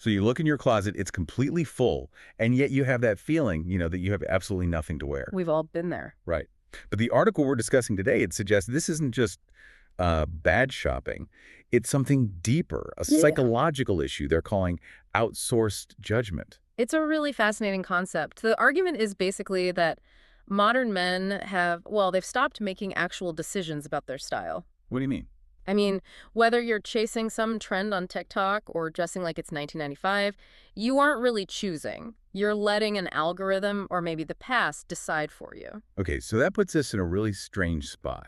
So you look in your closet, it's completely full, and yet you have that feeling, that you have absolutely nothing to wear. We've all been there. Right. But the article we're discussing today, it suggests this isn't just bad shopping. It's something deeper, a Yeah. psychological issue they're calling outsourced judgment. It's a really fascinating concept. The argument is basically that modern men they've stopped making actual decisions about their style. What do you mean? I mean, whether you're chasing some trend on TikTok or dressing like it's 1995, you aren't really choosing. You're letting an algorithm or maybe the past decide for you. Okay, so that puts us in a really strange spot.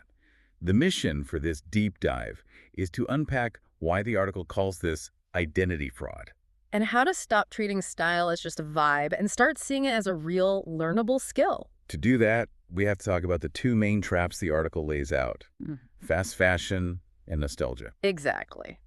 The mission for this deep dive is to unpack why the article calls this identity fraud. And how to stop treating style as just a vibe and start seeing it as a real learnable skill. To do that, we have to talk about the two main traps the article lays out: fast fashion and nostalgia. Exactly.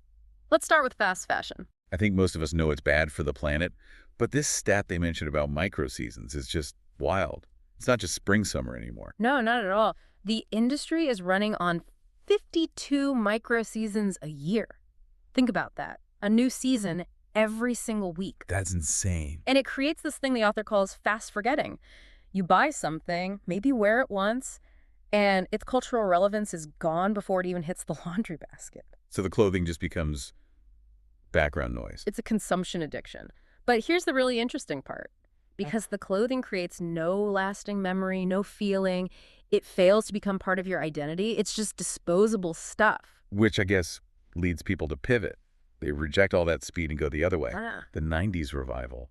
Let's start with fast fashion. I think most of us know it's bad for the planet, but this stat they mentioned about micro-seasons is just wild. It's not just spring-summer anymore. No, not at all. The industry is running on 52 micro seasons a year. Think about that. A new season every single week. That's insane. And it creates this thing the author calls fast forgetting. You buy something, maybe wear it once, and its cultural relevance is gone before it even hits the laundry basket. So the clothing just becomes background noise. It's a consumption addiction. But here's the really interesting part. Because the clothing creates no lasting memory, no feeling, it fails to become part of your identity. It's just disposable stuff. Which I guess leads people to pivot. They reject all that speed and go the other way. The 90s revival.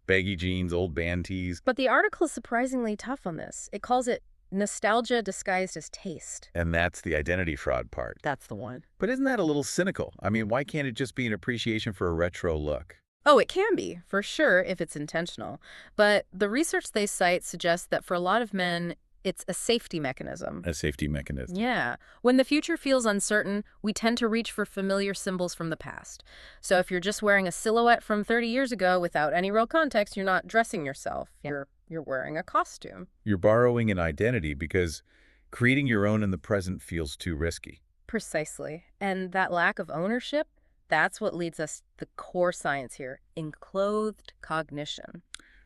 Baggy jeans, old band tees. But the article is surprisingly tough on this. It calls it nostalgia disguised as taste. And that's the identity fraud part. That's the one. But isn't that a little cynical? I mean, why can't it just be an appreciation for a retro look? Oh, it can be, for sure, if it's intentional. But the research they cite suggests that for a lot of men, it's a safety mechanism. A safety mechanism. Yeah. When the future feels uncertain, we tend to reach for familiar symbols from the past. So if you're just wearing a silhouette from 30 years ago without any real context, you're not dressing yourself. You're wearing a costume. You're borrowing an identity because creating your own in the present feels too risky. Precisely. And that lack of ownership, that's what leads us to the core science here, enclothed cognition.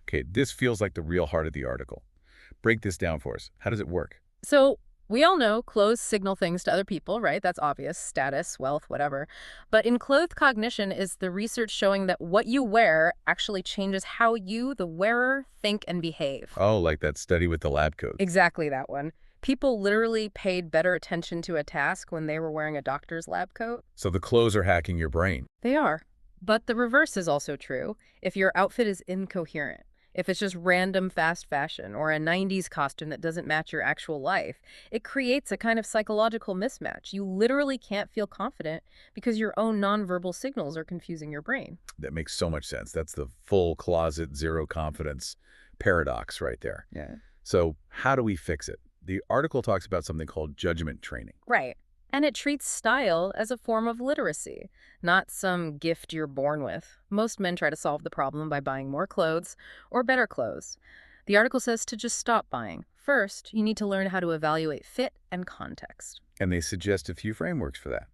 Okay, this feels like the real heart of the article. Break this down for us. How does it work? So we all know clothes signal things to other people, right? That's obvious. Status, wealth, whatever. But enclothed cognition is the research showing that what you wear actually changes how you, the wearer, think and behave. Oh, like that study with the lab coat. Exactly that one. People literally paid better attention to a task when they were wearing a doctor's lab coat. So the clothes are hacking your brain. They are. But the reverse is also true. If your outfit is incoherent, if it's just random fast fashion or a 90s costume that doesn't match your actual life, it creates a kind of psychological mismatch. You literally can't feel confident because your own nonverbal signals are confusing your brain. That makes so much sense. That's the full closet, zero confidence paradox right there. Yeah. So how do we fix it? The article talks about something called judgment training. Right. And it treats style as a form of literacy, not some gift you're born with. Most men try to solve the problem by buying more clothes or better clothes. The article says to just stop buying. First, you need to learn how to evaluate fit and context. And they suggest a few frameworks for that.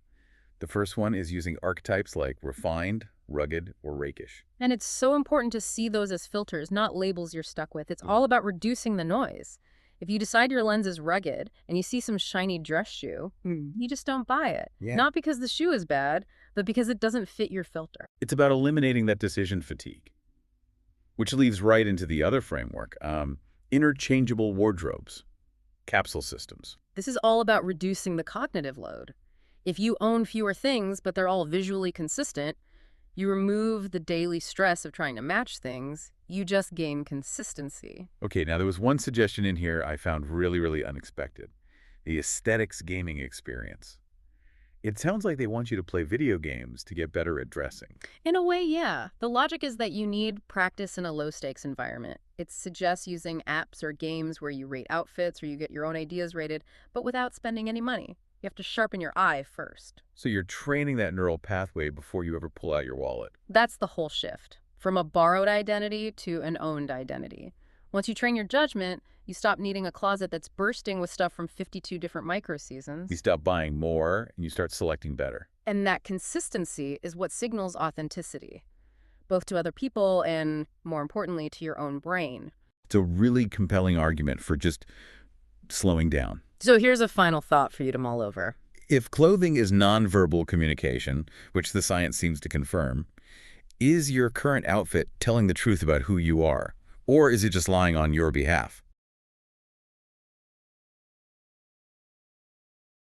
The first one is using archetypes like refined, rugged, or rakish. And it's so important to see those as filters, not labels you're stuck with. It's all about reducing the noise. If you decide your lens is rugged and you see some shiny dress shoe, you just don't buy it. Yeah. Not because the shoe is bad, but because it doesn't fit your filter. It's about eliminating that decision fatigue, which leads right into the other framework, interchangeable wardrobes, capsule systems. This is all about reducing the cognitive load. If you own fewer things, but they're all visually consistent, you remove the daily stress of trying to match things. You just gain consistency. Okay, now there was one suggestion in here I found really, really unexpected. The aesthetics gaming experience. It sounds like they want you to play video games to get better at dressing. In a way, yeah. The logic is that you need practice in a low-stakes environment. It suggests using apps or games where you rate outfits or you get your own ideas rated, but without spending any money. You have to sharpen your eye first. So you're training that neural pathway before you ever pull out your wallet. That's the whole shift. From a borrowed identity to an owned identity. Once you train your judgment, you stop needing a closet that's bursting with stuff from 52 different micro-seasons. You stop buying more and you start selecting better. And that consistency is what signals authenticity. both to other people and, more importantly, to your own brain. It's a really compelling argument for just slowing down. So here's a final thought for you to mull over. If clothing is nonverbal communication, which the science seems to confirm, is your current outfit telling the truth about who you are? Or is it just lying on your behalf?